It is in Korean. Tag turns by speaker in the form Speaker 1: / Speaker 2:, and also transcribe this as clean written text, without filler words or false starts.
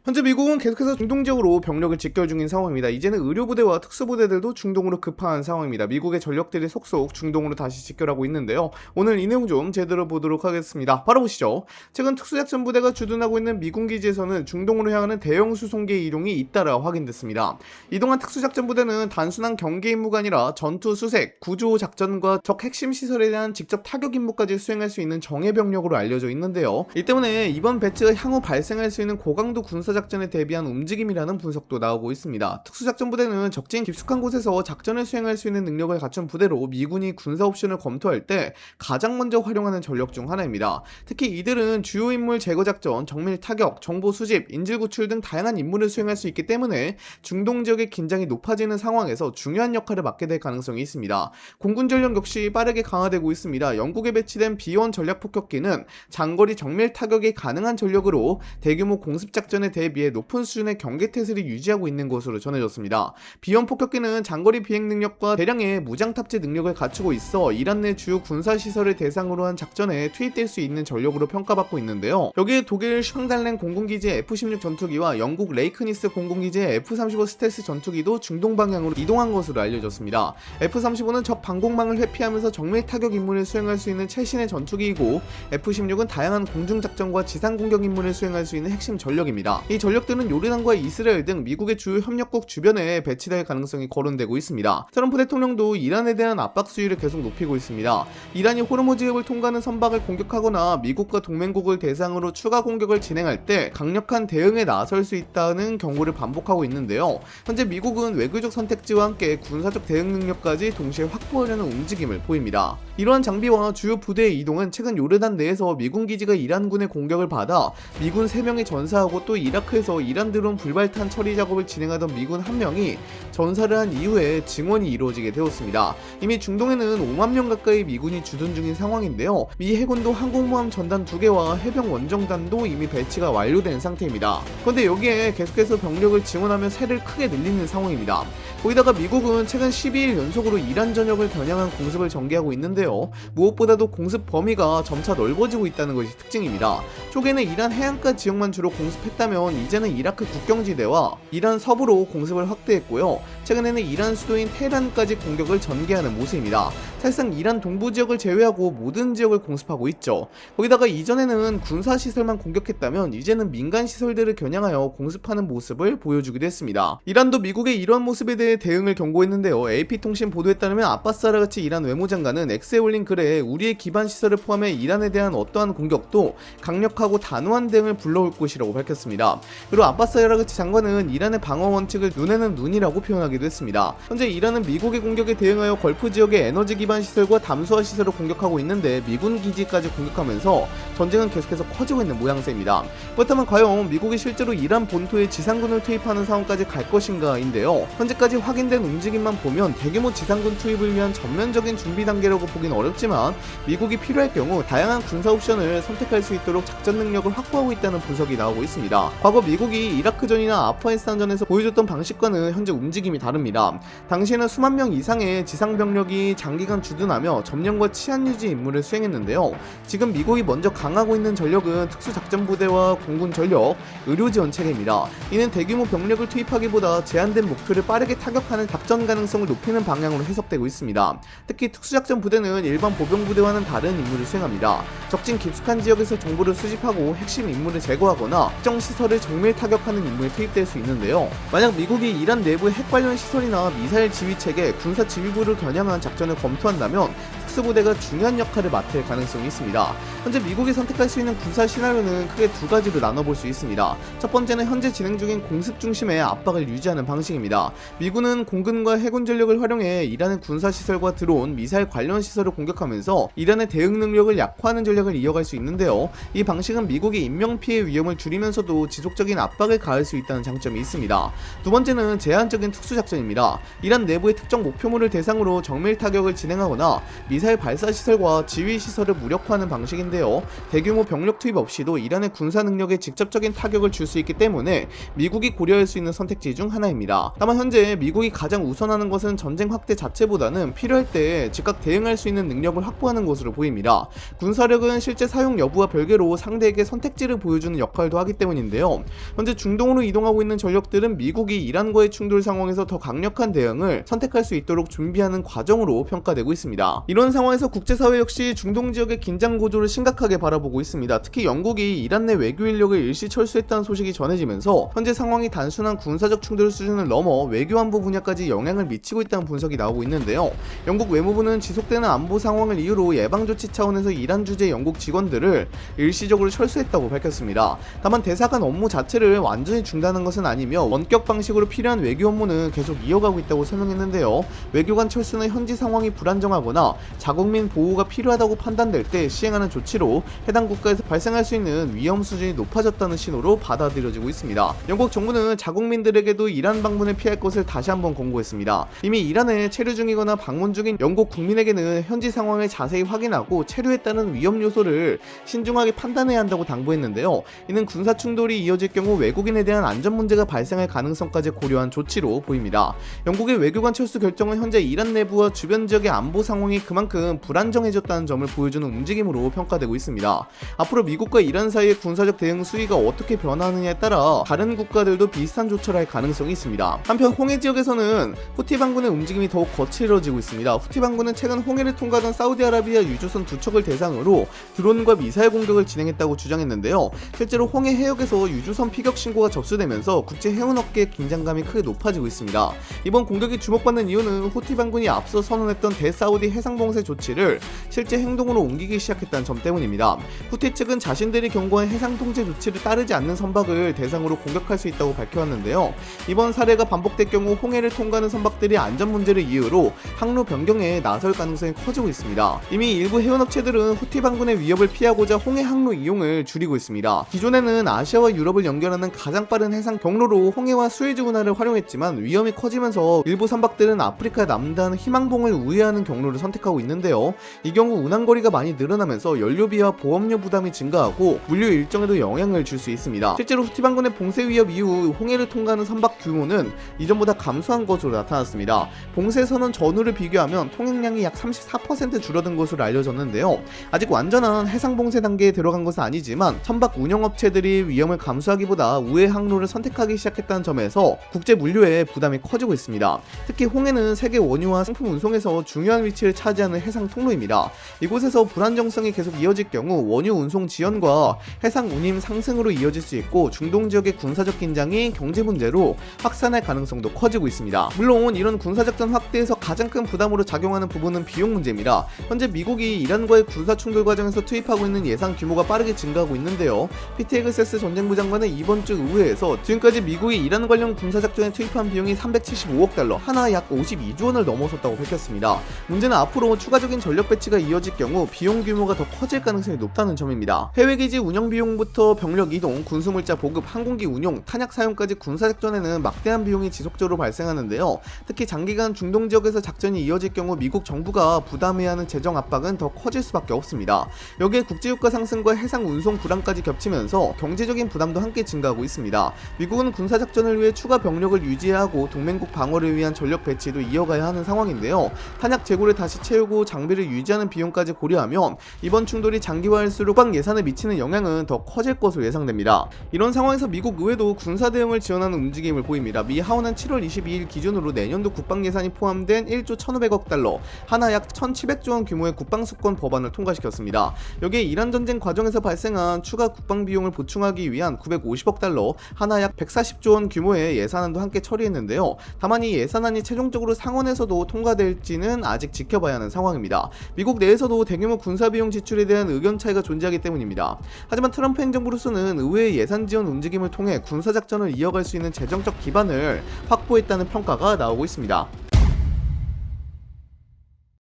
Speaker 1: 현재 미국은 계속해서 중동 지역으로 병력을 직결 중인 상황입니다. 이제는 의료부대와 특수부대들도 중동으로 급파한 상황입니다. 미국의 전력들이 속속 중동으로 다시 직결하고 있는데요. 오늘 이 내용 좀 제대로 보도록 하겠습니다. 바로 보시죠. 최근 특수작전부대가 주둔하고 있는 미군 기지에서는 중동으로 향하는 대형 수송기의 이동이 잇따라 확인됐습니다. 이동한 특수작전부대는 단순한 경계 임무가 아니라 전투 수색, 구조 작전과 적 핵심 시설에 대한 직접 타격 임무까지 수행할 수 있는 정예병력으로 알려져 있는데요. 이 때문에 이번 배치가 향후 발생할 수 있는 고강도 군사작전에 대비한 움직임이라는 분석도 나오고 있습니다. 특수작전부대는 적진 깊숙한 곳에서 작전을 수행할 수 있는 능력을 갖춘 부대로 미군이 군사 옵션을 검토할 때 가장 먼저 활용하는 전력 중 하나입니다. 특히 이들은 주요 인물 제거 작전, 정밀 타격, 정보 수집, 인질 구출 등 다양한 임무를 수행할 수 있기 때문에 중동 지역의 긴장이 높아지는 상황에서 중요한 역할을 맡게 될 가능성이 있습니다. 공군 전력 역시 빠르게 강화되고 있습니다. 영국에 배치된 B1 전략 폭격기는 장거리 정밀 타격이 가능한 전력으로 대규모 공습 작전에 대비해 높은 수준의 경계 태세를 유지하고 있는 것으로 전해졌습니다. B1 폭격기는 장거리 비행 능력과 대량의 무장 탑재 능력을 갖추고 있어 이란 내 주요 군사 시설을 대상으로 한 작전에 투입될 수 있는 전력으로 평가받고 있는데요. 여기에 독일 슈팡달렌 공군기지의 F-16 전투기와 영국 레이크니스 공군기지의 F-35 스텔스 전투기도 중동 방향으로 이동한 것으로 알려졌습니다. F-35는 적 방공망을 회피하면서 정밀 타격 임무를 수행할 수 있는 최신의 전투기이고 F-16은 다양한 공중작전과 지상 공격 임무를 수행할 수 있는 핵심 전력입니다. 이 전력들은 요르단과 이스라엘 등 미국의 주요 협력국 주변에 배치될 가능성이 거론되고 있습니다. 트럼프 대통령도 이란에 대한 압박 수위를 계속 높이고 있습니다. 이란이 호르무즈 해협을 통과하는 선박을 공격하거나 미국과 동맹국을 대상으로 추가 공격을 진행할 때 강력한 대응에 나설 수 있다는 경고를 반복하고 있는데요. 현재 미국은 외교적 선택지와 함께 군사적 대응 능력까지 동시에 확보하려는 움직임을 보입니다. 이러한 장비와 주요 부대의 이동은 최근 요르단 내에서 미군 기지가 이란군의 공격을 받아 미군 3명이 전사하고 또 이라크에서 이란 드론 불발탄 처리 작업을 진행하던 미군 1명이 전사를 한 이후에 증원이 이루어지게 되었습니다. 이미 중동에는 5만 명 가까이 미군이 주둔 중인 상황인데요. 미 해군도 항공모함 전단 2개와 해병 원정단도 이미 배치가 완료된 상태입니다. 그런데 여기에 계속해서 병력을 증원하며 세를 크게 늘리는 상황입니다. 거기다가 미국은 최근 12일 연속으로 이란 전역을 겨냥한 공습을 전개하고 있는데요. 무엇보다도 공습 범위가 점차 넓어지고 있다는 것이 특징입니다. 초기에는 이란 해안가 지역만 주로 공습했다면 이제는 이라크 국경지대와 이란 서부로 공습을 확대했고요. 최근에는 이란 수도인 테헤란까지 공격을 전개하는 모습입니다. 사실상 이란 동부 지역을 제외하고 모든 지역을 공습하고 있죠. 거기다가 이전에는 군사시설만 공격했다면 이제는 민간시설들을 겨냥하여 공습하는 모습을 보여주기도 했습니다. 이란도 미국의 이러한 모습에 대해 대응을 경고했는데요. AP통신 보도에 따르면 아바스 아라가치 이란 외무장관은 X에 올린 글에 우리의 기반 시설을 포함해 이란에 대한 어떠한 공격도 강력하고 단호한 대응을 불러올 것이라고 밝혔습니다. 그리고 아바스 아라가치 장관은 이란의 방어 원칙을 눈에는 눈이라고 표현하기도 했습니다. 현재 이란은 미국의 공격에 대응하여 걸프 지역의 에너지 기반 시설과 담수화 시설을 공격하고 있는데 미군 기지까지 공격하면서 전쟁은 계속해서 커지고 있는 모양새입니다. 그렇다면 과연 미국이 실제로 이란 본토에 지상군을 투입하는 상황까지 갈 것인가인데요. 현재까지 확인된 움직임만 보면 대규모 지상군 투입을 위한 전면적인 준비 단계라고 보긴 어렵지만 미국이 필요할 경우 다양한 군사 옵션을 선택할 수 있도록 작전 능력을 확보하고 있다는 분석이 나오고 있습니다. 과거 미국이 이라크전이나 아프가니스탄전에서 보여줬던 방식과는 현재 움직임이 다릅니다. 당시에는 수만 명 이상의 지상병력이 장기간 주둔하며 점령과 치안 유지 임무를 수행했는데요. 지금 미국이 먼저 강하고 있는 전력은 특수작전부대와 공군 전력, 의료지원 체계입니다. 이는 대규모 병력을 투입하기보다 제한된 목표를 빠르게 타격하는 작전 가능성을 높이는 방향으로 해석되고 있습니다. 특히 특수작전 부대는 일반 보병부대와는 다른 임무를 수행합니다. 적진 깊숙한 지역에서 정보를 수집하고 핵심 임무를 제거하거나 특정 시설을 정밀 타격하는 임무에 투입될 수 있는데요. 만약 미국이 이란 내부의 핵 관련 시설이나 미사일 지휘체계, 군사 지휘부를 겨냥한 작전을 검토한다면 특수부대가 중요한 역할을 맡을 가능성이 있습니다. 현재 미국이 선택할 수 있는 군사 시나리오는 크게 두 가지로 나눠볼 수 있습니다. 첫 번째는 현재 진행 중인 공습 중심의 압박을 유지하는 방식입니다. 미군은 공군과 해군 전력을 활용해 이란의 군사시설과 드론, 미사일 관련 시설을 공격하면서 이란의 대응 능력을 약화하는 전략을 이어갈 수 있는데요. 이 방식은 미국의 인명피해 위험을 줄이면서도 지속적인 압박을 가할 수 있다는 장점이 있습니다. 두 번째는 제한적인 특수작전입니다. 이란 내부의 특정 목표물을 대상으로 정밀 타격을 진행하거나 미사일 발사시설과 지휘시설을 무력화하는 방식인데요. 대규모 병력 투입 없이도 이란의 군사 능력에 직접적인 타격을 줄 수 있기 때문에 미국이 고려할 수 있는 선택지 중 하나입니다. 다만 현재 미국이 가장 우선하는 것은 전쟁 확대 자체보다는 필요할 때 즉각 대응할 수 있는 능력을 확보하는 것으로 보입니다. 군사력은 실제 사용 여부와 별개로 상대에게 선택지를 보여주는 역할도 하기 때문인데요. 있는데요. 현재 중동으로 이동하고 있는 전력들은 미국이 이란과의 충돌 상황에서 더 강력한 대응을 선택할 수 있도록 준비하는 과정으로 평가되고 있습니다. 이런 상황에서 국제사회 역시 중동 지역의 긴장 고조를 심각하게 바라보고 있습니다. 특히 영국이 이란 내 외교 인력을 일시 철수했다는 소식이 전해지면서 현재 상황이 단순한 군사적 충돌 수준을 넘어 외교 안보 분야까지 영향을 미치고 있다는 분석이 나오고 있는데요. 영국 외무부는 지속되는 안보 상황을 이유로 예방조치 차원에서 이란 주재 영국 직원들을 일시적으로 철수했다고 밝혔습니다. 다만 대사관 업무 자체를 완전히 중단한 것은 아니며 원격 방식으로 필요한 외교 업무는 계속 이어가고 있다고 설명했는데요. 외교관 철수는 현지 상황이 불안정하거나 자국민 보호가 필요하다고 판단될 때 시행하는 조치로 해당 국가에서 발생할 수 있는 위험 수준이 높아졌다는 신호로 받아들여지고 있습니다. 영국 정부는 자국민들에게도 이란 방문을 피할 것을 다시 한번 권고했습니다. 이미 이란에 체류 중이거나 방문 중인 영국 국민에게는 현지 상황을 자세히 확인하고 체류에 따른 위험 요소를 신중하게 판단해야 한다고 당부했는데요. 이는 군사 충돌이 이어질 경우 외국인에 대한 안전 문제가 발생할 가능성까지 고려한 조치로 보입니다. 영국의 외교관 철수 결정은 현재 이란 내부와 주변 지역의 안보 상황이 그만큼 불안정해졌다는 점을 보여주는 움직임으로 평가되고 있습니다. 앞으로 미국과 이란 사이의 군사적 대응 수위가 어떻게 변하느냐에 따라 다른 국가들도 비슷한 조처를 할 가능성이 있습니다. 한편 홍해 지역에서는 후티 반군의 움직임이 더욱 거칠어지고 있습니다. 후티 반군은 최근 홍해를 통과하던 사우디아라비아 유조선 두 척을 대상으로 드론과 미사일 공격을 진행했다고 주장했는데요. 실제로 홍해 해역에서 유조선 피격 신고가 접수되면서 국제 해운업계의 긴장감이 크게 높아지고 있습니다. 이번 공격이 주목받는 이유는 후티 반군이 앞서 선언했던 대사우디 해상봉쇄 조치를 실제 행동으로 옮기기 시작했다는 점 때문입니다. 후티 측은 자신들이 경고한 해상통제 조치를 따르지 않는 선박을 대상으로 공격할 수 있다고 밝혀왔는데요. 이번 사례가 반복될 경우 홍해를 통과하는 선박들이 안전 문제를 이유로 항로 변경에 나설 가능성이 커지고 있습니다. 이미 일부 해운업체들은 후티 반군의 위협을 피하고자 홍해 항로 이용을 줄이고 있습니다. 기존에는 아시아와 유럽을 연결하는 가장 빠른 해상 경로로 홍해와 수에즈 운하를 활용했지만 위험이 커지면서 일부 선박들은 아프리카 남단 희망봉을 우회하는 경로를 선택하고 있는데요. 이 경우 운항거리가 많이 늘어나면서 연료비와 보험료 부담이 증가하고 물류 일정에도 영향을 줄 수 있습니다. 실제로 후티 반군의 봉쇄 위협 이후 홍해를 통과하는 선박 규모는 이전보다 감소한 것으로 나타났습니다. 봉쇄 선언 전후를 비교하면 통행량이 약 34% 줄어든 것으로 알려졌는데요. 아직 완전한 해상 봉쇄 단계에 들어간 것은 아니지만 선박 운영업체들이 위험을 감수하기보다 우회 항로를 선택하기 시작했다는 점에서 국제 물류의 부담이 커지고 있습니다. 특히 홍해는 세계 원유와 상품 운송에서 중요한 위치를 차지하는 해상 통로입니다. 이곳에서 불안정성이 계속 이어질 경우 원유 운송 지연과 해상 운임 상승으로 이어질 수 있고 중동 지역의 군사적 긴장이 경제 문제로 확산할 가능성도 커지고 있습니다. 물론 이런 군사작전 확대에서 가장 큰 부담으로 작용하는 부분은 비용 문제입니다. 현재 미국이 이란과의 군사 충돌 과정에서 투입하고 있는 예산 규모가 빠르게 증가하고 있는데요. 피트 헤그세스 전쟁부 장관은 이번 주 의회에서 지금까지 미국이 이란 관련 군사작전에 투입한 비용이 375억 달러, 하나 약 52조 원을 넘어섰다고 밝혔습니다. 문제는 앞으로 추가적인 전력 배치가 이어질 경우 비용 규모가 더 커질 가능성이 높다는 점입니다. 해외기지 운영 비용부터 병력 이동, 군수물자 보급, 항공기 운용, 탄약 사용까지 군사작전에는 막대한 비용이 지속적으로 발생하는데요. 특히 장기간 중동 지역에서 작전이 이어질 경우 미국 정부가 부담해야 하는 재정 압박은 더 커질 수밖에 없습니다. 여기에 국제유가 상승과 해상 운송 불안까지 겹치면서 경제적인 부담도 함께 증가하고 있습니다. 미국은 군사작전을 위해 추가 병력을 유지해야 하고 동맹국 방어를 위한 전력 배치도 이어가야 하는 상황인데요. 탄약 재고를 다시 채우고 장비를 유지하는 비용까지 고려하면 이번 충돌이 장기화할수록 국방 예산에 미치는 영향은 더 커질 것으로 예상됩니다. 이런 상황에서 미국 의회도 군사 대응을 지원하는 움직임을 보입니다. 미 하원은 7월 22일 기준으로 내년도 국방 예산이 포함된 1조 1,500억 달러, 하나 약 1,700조 원 규모의 국방수권 법안을 통과시켰습니다. 여기에 이란 전쟁 과정에서 발생한 추가 국방 비용을 보충하기 위한 950억 달러, 하나 약 140조 원 규모의 예산안도 함께 처리했는데요. 다만 이 예산안이 최종적으로 상원에서도 통과될지는 아직 지켜봐야 하는 상황입니다. 미국 내에서도 대규모 군사 비용 지출에 대한 의견 차이가 존재하기 때문입니다. 하지만 트럼프 행정부로서는 의회의 예산 지원 움직임을 통해 군사작전을 이어갈 수 있는 재정적 기반을 확보했다는 평가가 나오고 있습니다.